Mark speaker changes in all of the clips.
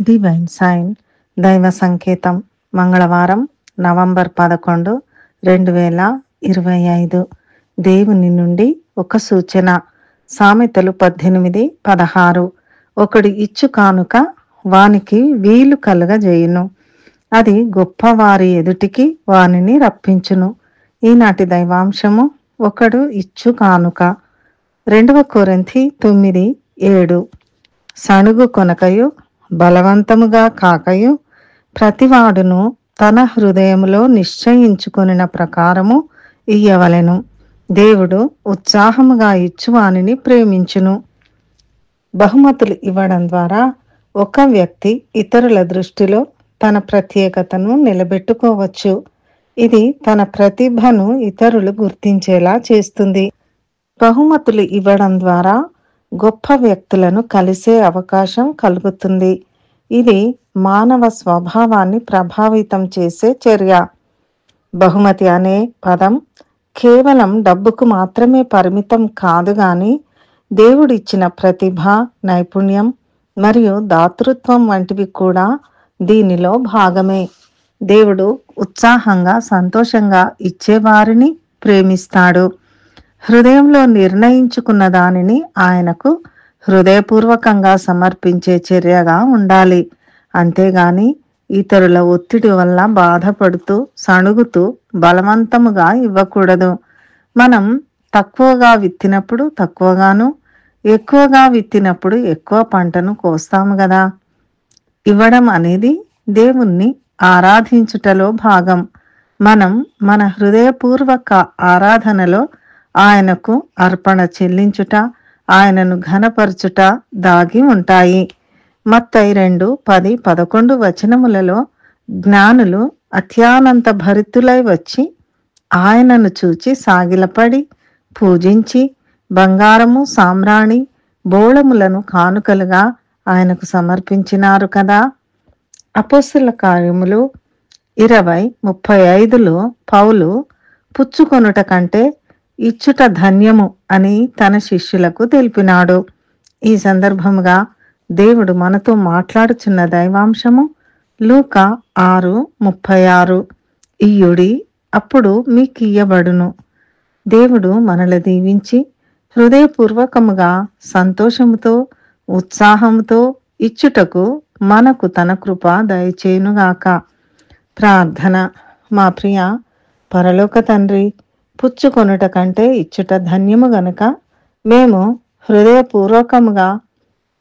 Speaker 1: Divine sign దైవ సంకేతం మంగళవారం నవంబర్ 11, 2025. దేవుని నుండి ఒక సూచన. సామెతలు 18:16. ఒకడు ఇచ్చు కానుక వానికి వీలు కలుగజేయును, అది గొప్పవారి ఎదుటికి వానిని రప్పించును. ఈనాటి దైవాంశము ఒకడు ఇచ్చు కానుక. 2 కొరింథీ 9:7. సణుగు కొనకయు బలవంతముగా కాకయు ప్రతివాడును తన హృదయములో నిశ్చయించుకొనిన ప్రకారము ఇయ్యవలెను. దేవుడు ఉత్సాహముగా ఇచ్చువానిని ప్రేమించును. బహుమతులు ఇవ్వడం ద్వారా ఒక వ్యక్తి ఇతరుల దృష్టిలో తన ప్రత్యేకతను నిలబెట్టుకోవచ్చు. ఇది తన ప్రతిభను ఇతరులు గుర్తించేలా చేస్తుంది. బహుమతులు ఇవ్వడం ద్వారా గొప్ప వ్యక్తులను కలిసే అవకాశం కలుగుతుంది. ఇది మానవ స్వభావాన్ని ప్రభావితం చేసే చర్య. బహుమతి అనే పదం కేవలం డబ్బుకు మాత్రమే పరిమితం కాదు గాని దేవుడిచ్చిన ప్రతిభ, నైపుణ్యం మరియు దాతృత్వం వంటివి కూడా దీనిలో భాగమే. దేవుడు ఉత్సాహంగా, సంతోషంగా ఇచ్చేవారిని ప్రేమిస్తాడు. హృదయంలో నిర్ణయించుకున్న దానిని ఆయనకు హృదయపూర్వకంగా సమర్పించే చర్యగా ఉండాలి. అంతేగాని ఇతరుల ఒత్తిడి వల్ల బాధపడుతూ, సణుగుతూ బలవంతముగా ఇవ్వకూడదు. మనం తక్కువగా విత్తినప్పుడు తక్కువగాను, ఎక్కువగా విత్తినప్పుడు ఎక్కువ పంటను కోస్తాము కదా. ఇవ్వడం అనేది దేవుణ్ణి ఆరాధించుటలో భాగం. మనం మన హృదయపూర్వక ఆరాధనలో ఆయనకు అర్పణ చెల్లించుట, ఆయనను ఘనపరచుట దాగి ఉంటాయి. మత్తయి 2:10-11 వచనములలో జ్ఞానులు అత్యానంత భరితులై వచ్చి ఆయనను చూచి సాగిలపడి పూజించి బంగారము, సామ్రాణి, బోళములను కానుకలుగా ఆయనకు సమర్పించినారు కదా. అపోస్తలుల కార్యములు 20:35లో పౌలు పుచ్చుకొనుట కంటే ఇచ్చుట ధన్యము అని తన శిష్యులకు తెలిపినాడు. ఈ సందర్భముగా దేవుడు మనతో మాట్లాడుచున్న దైవాంశము లూకా 6:36. ఇయ్యుడి, అప్పుడు మీకియ్యబడును. దేవుడు మనల దీవించి హృదయపూర్వకముగా సంతోషముతో, ఉత్సాహముతో ఇచ్చుటకు మనకు తన కృప దయచేయునుగాక. ప్రార్థన. మా ప్రియ పరలోక తండ్రి, పుచ్చుకొనుట కంటే ఇచ్చుట ధన్యము గనుక మేము హృదయపూర్వకముగా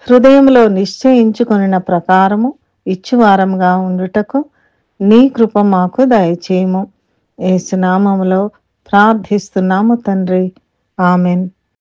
Speaker 1: హృదయంలో నిశ్చయించుకొనిన ప్రకారము ఇచ్చువారముగా ఉండుటకు నీ కృప మాకు దయచేయము. యేసు నామములో ప్రార్థిస్తున్నాము తండ్రి. ఆమెన్.